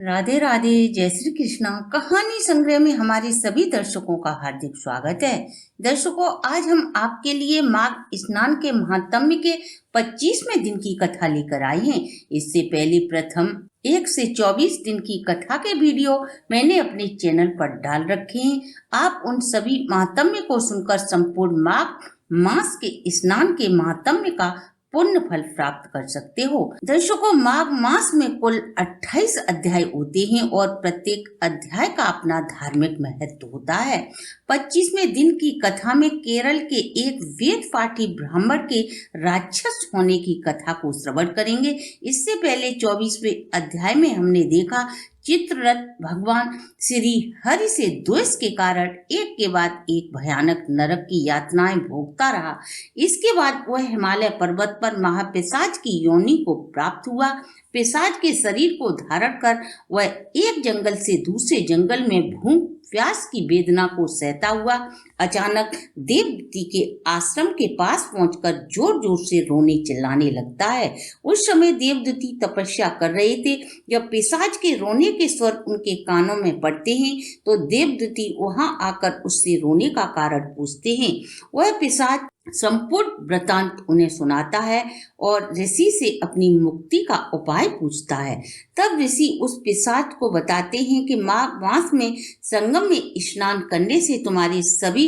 राधे राधे, जय श्री कृष्णा। कहानी संग्रह में हमारे सभी दर्शकों का हार्दिक स्वागत है। दर्शकों, आज हम आपके लिए माघ स्नान के महात्म्य के 25वें दिन की कथा लेकर आए हैं। इससे पहले प्रथम 1 से 24 दिन की कथा के वीडियो मैंने अपने चैनल पर डाल रखे हैं। आप उन सभी महात्म्य को सुनकर संपूर्ण माघ मास के स्नान के महात्म्य का पुण्य फल प्राप्त कर सकते हो। दर्शकों, माघ मास में कुल 28 अध्याय होते हैं और प्रत्येक अध्याय का अपना धार्मिक महत्व होता है। 25वें दिन की कथा में केरल के एक वेद पाठी ब्राह्मण के राक्षस होने की कथा को श्रवण करेंगे। इससे पहले 24वें अध्याय में हमने देखा चित्ररथ भगवान श्री हरि से द्वेष के कारण एक के बाद एक भयानक नरक की यातनाएं भोगता रहा। इसके बाद वह हिमालय पर्वत पर महापिशाच की योनि को प्राप्त हुआ। पिशाच के शरीर को धारण कर वह एक जंगल से दूसरे जंगल में भूख प्यास की वेदना को सहता हुआ अचानक देवदूती के आश्रम के पास पहुंचकर जोर जोर से रोने चिल्लाने लगता है। उस समय देवदूती तपस्या कर रहे थे। जब पिशाच के रोने के स्वर उनके कानों में पड़ते हैं तो देवदूती वहां आकर उससे रोने का कारण पूछते हैं। वह पिशाच संपूर्ण वृतांत उन्हें सुनाता है और ऋषि से अपनी मुक्ति का उपाय पूछता है। तब ऋषि उस पिशाच को बताते हैं कि माघ मास में संगम में स्नान करने से तुम्हारे सभी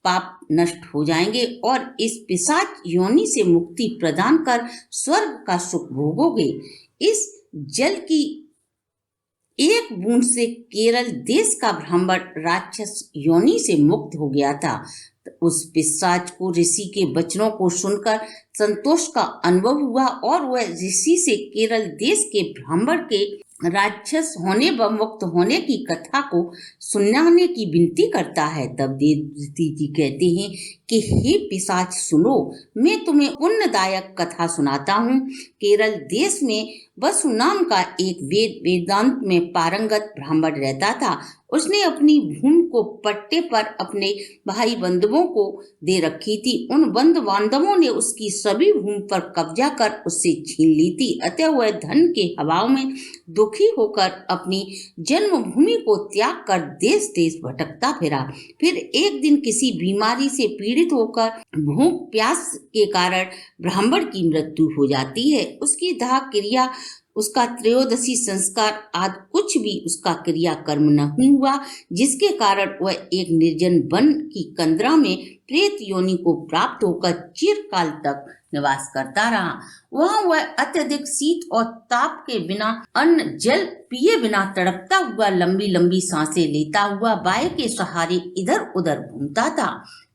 पाप नष्ट हो जाएंगे और इस पिशाच योनि से मुक्ति प्रदान कर स्वर्ग का सुख भोगोगे। इस जल की एक बूंद से केरल देश का ब्राह्मण राक्षस योनि से मुक्त हो गया था। उस पिशाच को ऋषि के वचनों को सुनकर संतोष का अनुभव हुआ और वह ऋषि से केरल देश के ब्राह्मण के राक्षस होने व मुक्त होने की कथा को सुनाने की विनती करता है। तब देवदूती जी कहते हैं कि हे पिशाच सुनो, मैं तुम्हें पुण्यदायक कथा सुनाता हूँ। केरल देश में वसु नाम का एक वेदांत में पारंगत ब्राह्मण रहता था। उसने अपनी भूमि को पट्टे पर अपने भाई बंधुओं को दे रखी थी। उन बंधु बांधवों ने उसकी सभी भूमि पर कब्जा कर उससे छीन ली थी। अतः वह धन के अभाव में दुखी होकर अपनी जन्मभूमि को त्याग कर देश देश भटकता फिरा। फिर एक दिन किसी बीमारी से पीड़ित होकर भूख प्यास के कारण ब्राह्मण की मृत्यु हो जाती है। उसकी दाह क्रिया, उसका त्रयोदशी संस्कार आदि कुछ भी उसका क्रिया कर्म नहीं हुआ, जिसके कारण वह एक निर्जन वन की कंदरा में प्रेत योनि को प्राप्त होकर चिरकाल तक निवास करता रहा। वहाँ वह अत्यधिक शीत और ताप के बिना अन्न जल पिए बिना तड़पता हुआ लंबी लंबी सांसें लेता हुआ वायु के सहारे इधर उधर घूमता था।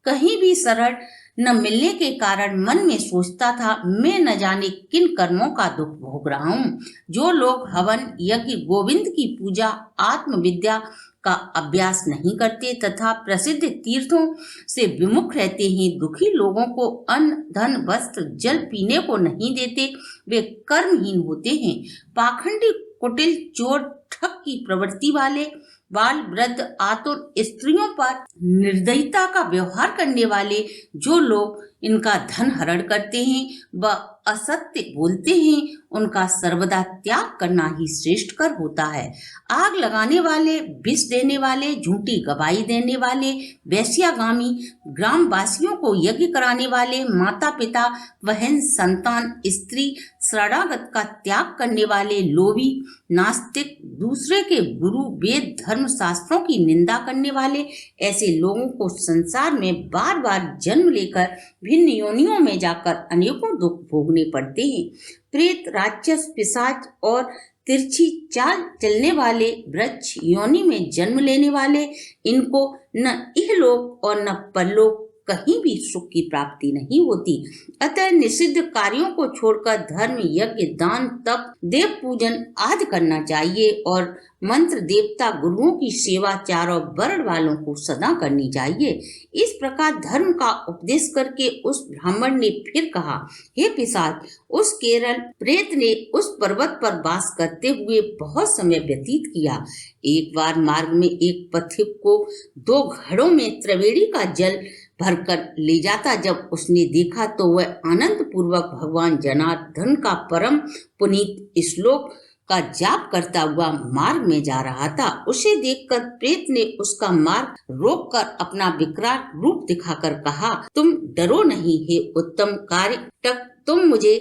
कहीं भी शरण न मिलने के कारण मन में सोचता था, मैं न जाने किन कर्मों का दुख भोग रहा हूँ। जो लोग हवन यज्ञ गोविंद की पूजा आत्मविद्या का अभ्यास नहीं करते तथा प्रसिद्ध तीर्थों से विमुख रहते हैं, दुखी लोगों को अन्न धन वस्त्र जल पीने को नहीं देते, वे कर्महीन होते हैं। पाखंडी कुटिल चोर ठग की प्रवृत्ति वाले बाल वृद्ध आतुर स्त्रियों पर निर्दयता का व्यवहार करने वाले जो लोग इनका धन हरण करते हैं व असत्य बोलते हैं, उनका सर्वदा त्याग करना ही श्रेष्ठ कर होता है। आग लगाने वाले, विष देने वाले, झूठी गवाही देने वाले, वैश्यागामी, ग्रामवासियों को यज्ञ कराने वाले, माता पिता बहन संतान स्त्री शरणागत का त्याग करने वाले, लोभी नास्तिक, दूसरे के गुरु वेद धर्म शास्त्रों की निंदा करने वाले, ऐसे लोगों को संसार में बार बार जन्म लेकर भिन्न योनियों में जाकर अनेकों दुख भोगने पड़ते हैं। प्रेत राक्षस पिशाच और तिरछी चाल चलने वाले वृक्ष योनि में जन्म लेने वाले, इनको न इहलोक और न परलोक कहीं भी सुख की प्राप्ति नहीं होती। अतः निषिद्ध कार्यों को छोड़कर धर्म यज्ञ दान तप देव पूजन आदि करना चाहिए और मंत्र देवता गुरुओं की सेवा चारों वर्ण वालों को सदा करनी चाहिए। इस प्रकार धर्म का उपदेश करके उस ब्राह्मण ने फिर कहा, हे पिशाच, उस केरल प्रेत ने उस पर्वत पर वास करते हुए बहुत समय व्यतीत किया। एक बार मार्ग में एक पथिक को 2 घड़ों में त्रिवेणी का जल भरकर ले जाता जब उसने देखा तो वह आनंद पूर्वक भगवान जनार्दन का परम पुनीत श्लोक का जाप करता हुआ मार्ग में जा रहा था। उसे देखकर प्रेत ने उसका मार्ग रोककर अपना विकराल रूप दिखाकर कहा, तुम डरो नहीं हे उत्तम कार्यटक, तुम मुझे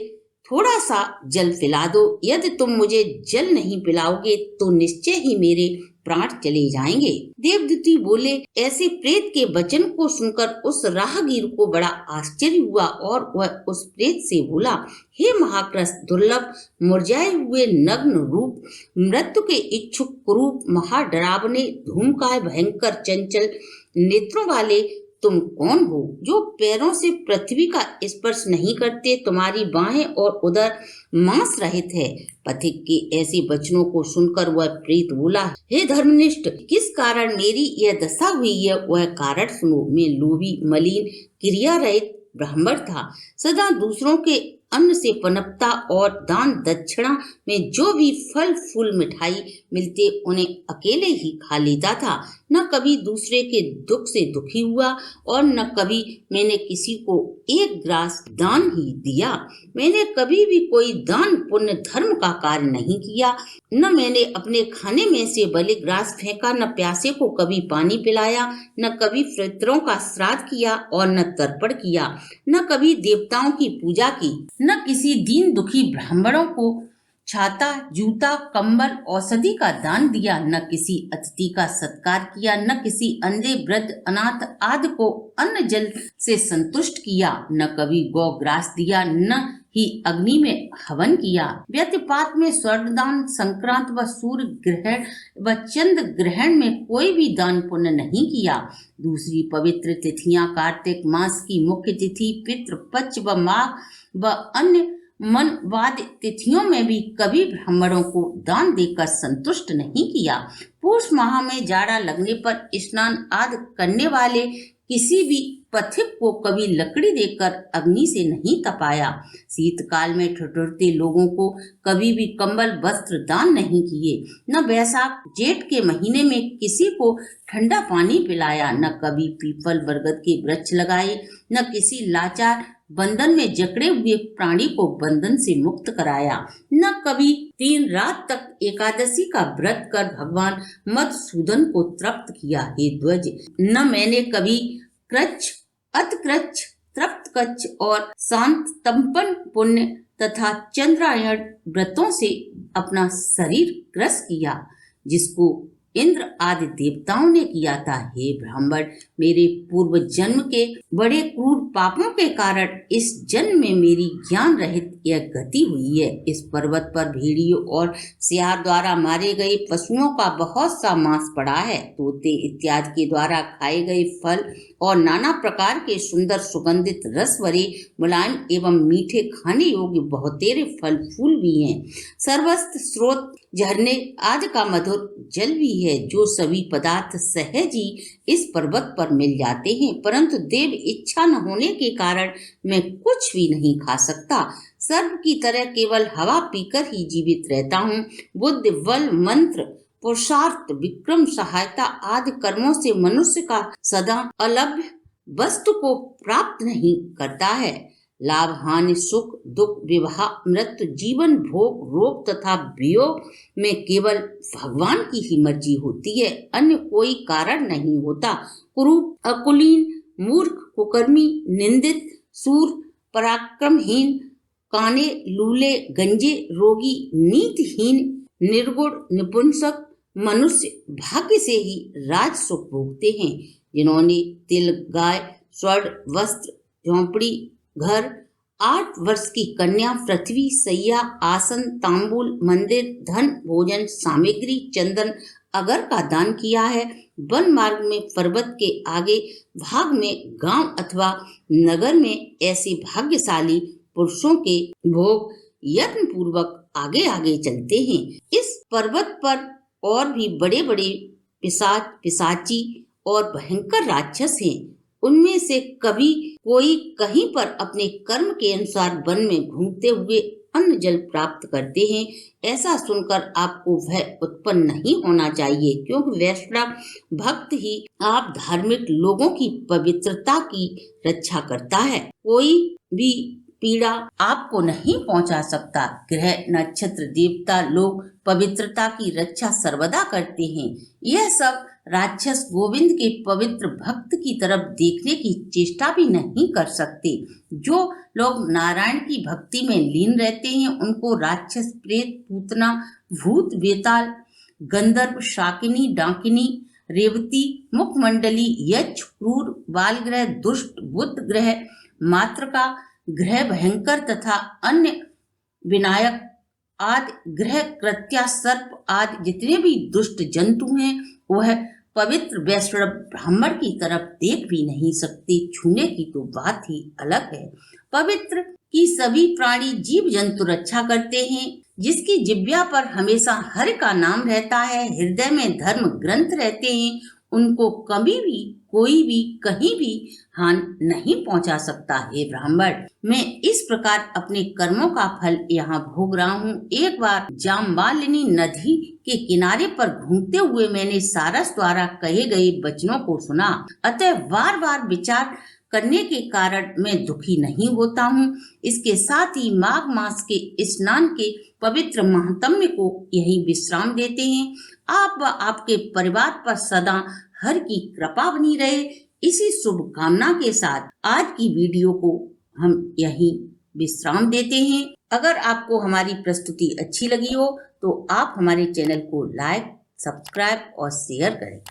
थोड़ा सा जल पिला दो। यदि तुम मुझे जल नहीं पिलाओगे तो निश्चय ही मेरे प्राण चले जाएंगे। देवदूती बोले। ऐसे प्रेत के वचन को सुनकर उस राहगीर को बड़ा आश्चर्य हुआ और वह उस प्रेत से बोला, हे महाकृष्ण, दुर्लभ मुरझाए हुए नग्न रूप, मृत्यु के इच्छुक कुरूप, महाडरावने, धूमकाय, भयंकर, चंचल नेत्रों वाले तुम कौन हो जो पैरों से पृथ्वी का स्पर्श नहीं करते? तुम्हारी बाहें और उदर मांस रहित है। पथिक के ऐसे वचनों को सुनकर वह प्रेत बोला, हे धर्मनिष्ठ, किस कारण मेरी यह दशा हुई है वह कारण सुनो। मैं लोभी, मलिन, क्रिया रहित ब्राह्मण था। सदा दूसरों के अन्न से पनपता और दान दक्षिणा में जो भी फल फूल मिठाई मिलते उन्हें अकेले ही खा लेता था। न कभी दूसरे के दुख से दुखी हुआ और न कभी मैंने किसी को एक ग्रास दान ही दिया। मैंने कभी भी कोई दान पुण्य धर्म का कार्य नहीं किया। न मैंने अपने खाने में से बलि ग्रास फेंका, न प्यासे को कभी पानी पिलाया, न कभी पितरों का श्राद्ध किया और न तर्पण किया, न कभी देवताओं की पूजा की, न किसी दीन दुखी ब्राह्मणों को छाता, जूता, कंबल, औषधि का दान दिया, न किसी अतिथि का सत्कार किया, न किसी अंधे, वृद्ध, अनाथ आदि को अन्न जल से संतुष्ट किया, न कभी गौ ग्रास दिया, न ही अग्नि में हवन किया। व्यतिपात में स्वर्गदान, संक्रांत व सूर्य ग्रहण व चंद्र ग्रहण में कोई भी दान पुण्य नहीं किया। दूसरी पवित्र तिथियां, कार्तिक मास की मुख्य तिथि, पितृपक्ष व माघ व अन्य मनवाद तिथियों में भी कभी ब्राह्मणों को दान देकर संतुष्ट नहीं किया। पुष माह में जाड़ा लगने पर स्नान आदि करने वाले किसी भी पथिक को कभी लकड़ी देकर अग्नि से नहीं तपाया। शीतकाल में ठिठुरते लोगों को कभी भी कंबल वस्त्र दान नहीं किए। न वैशाख जेठ के महीने में किसी को ठंडा पानी पिलाया, न कभी पीपल बरगद के वृक्ष लगाए, न किसी लाचार बंधन में जकड़े हुए प्राणी को बंधन से मुक्त कराया, न कभी 3 रात तक एकादशी का व्रत कर भगवान मधुसूदन को तृप्त किया। हे ध्वज, न मैंने कभी कृच्छ, अतकृच्छ, तृप्त कच्छ और शांत तंपन पुण्य तथा चंद्रायण व्रतों से अपना शरीर ग्रस किया, जिसको इंद्र आदि देवताओं ने किया था। हे ब्राह्मण, मेरे पूर्व जन्म के बड़े क्रूर पापों के कारण इस जन्म में मेरी ज्ञान रहित यह गति हुई है। इस पर्वत पर भेड़ियों और सियार द्वारा मारे गए पशुओं का बहुत सा मांस पड़ा है। तोते इत्यादि के द्वारा खाए गए फल और नाना प्रकार के सुंदर सुगंधित रस भरे मुलायम एवं मीठे खाने योग्य बहुतेरे फल फूल भी हैं। सर्वस्त्र स्रोत, झरने आदि का मधुर जल भी है, जो सभी पदार्थ सहज ही इस पर्वत पर मिल जाते हैं, परंतु देव इच्छा न होने के कारण मैं कुछ भी नहीं खा सकता। सर्प की तरह केवल हवा पीकर ही जीवित रहता हूँ। बुद्धि, बल, मंत्र, पुरुषार्थ, विक्रम, सहायता आदि कर्मों से मनुष्य का सदा अलभ्य वस्तु को प्राप्त नहीं करता है। लाभ, हानि, सुख, दुख, विवाह, मृत्यु, जीवन, भोग, रोग तथा वियोग में केवल भगवान की ही मर्जी होती है, अन्य कोई कारण नहीं होता। कुरूप, अकुलीन, मूर्ख, कुकर्मी, निंदित, सूर, पराक्रमहीन, काने, लूले, गंजे, रोगी, नीतिहीन, निर्गुण, निपुंसक मनुष्य भाग्य से ही राज सुख भोगते हैं। जिन्होंने तिल, गाय, स्वर्ण, वस्त्र, झोंपड़ी, घर, 8 वर्ष की कन्या, पृथ्वी, सैया, आसन, तांबूल, मंदिर, धन, भोजन सामग्री, चंदन, अगर का दान किया है। वन मार्ग में, पर्वत के आगे भाग में, गांव अथवा नगर में ऐसे भाग्यशाली पुरुषों के भोग यत्न पूर्वक आगे आगे चलते हैं। इस पर्वत पर और भी बड़े बड़े पिशाच, पिशाची और भयंकर राक्षस हैं। उनमें से कभी कोई कहीं पर अपने कर्म के अनुसार वन में घूमते हुए अन्न जल प्राप्त करते हैं। ऐसा सुनकर आपको भय उत्पन्न नहीं होना चाहिए, क्योंकि वैष्णव भक्त ही आप धार्मिक लोगों की पवित्रता की रक्षा करता है। कोई भी पीड़ा आपको नहीं पहुंचा सकता। ग्रह, नक्षत्र, देवता लोग पवित्रता की रक्षा सर्वदा करते हैं। यह सब राक्षस गोविंद के पवित्र भक्त की तरफ देखने की चेष्टा भी नहीं कर सकते। जो लोग नारायण की भक्ति में लीन रहते हैं उनको राक्षस, प्रेत, पूतना, भूत, बेताल, गंधर्व, शाकिनी, डाकिनी, रेवती, मुखमंडली, यक्ष, क्रूर, बालग्रह, दुष्ट, बुध ग्रह, मातृका ग्रह, भयंकर तथा अन्य विनायक आदि ग्रह, कृत्या, सर्प आदि जितने भी दुष्ट जंतु हैं वह पवित्र वैष्णव ब्राह्मण की तरफ देख भी नहीं सकते। छूने की तो बात ही अलग है। पवित्र की सभी प्राणी जीव जंतु रक्षा करते हैं। जिसकी जिब्या पर हमेशा हरि का नाम रहता है, हृदय में धर्म ग्रंथ रहते हैं, उनको कभी भी कोई भी कहीं भी हानि नहीं पहुंचा सकता। हे ब्राह्मण, मैं इस प्रकार अपने कर्मों का फल यहाँ भोग रहा हूँ। एक बार जामवालिनी नदी के किनारे पर घूमते हुए मैंने सारस द्वारा कहे गए वचनों को सुना, अतः बार बार विचार करने के कारण मैं दुखी नहीं होता हूँ। इसके साथ ही माघ मास के स्नान के पवित्र महात्म्य को यही विश्राम देते हैं। आप व आपके परिवार पर सदा हर की कृपा बनी रहे, इसी शुभकामना के साथ आज की वीडियो को हम यहीं विश्राम देते हैं। अगर आपको हमारी प्रस्तुति अच्छी लगी हो तो आप हमारे चैनल को लाइक, सब्सक्राइब और शेयर करें।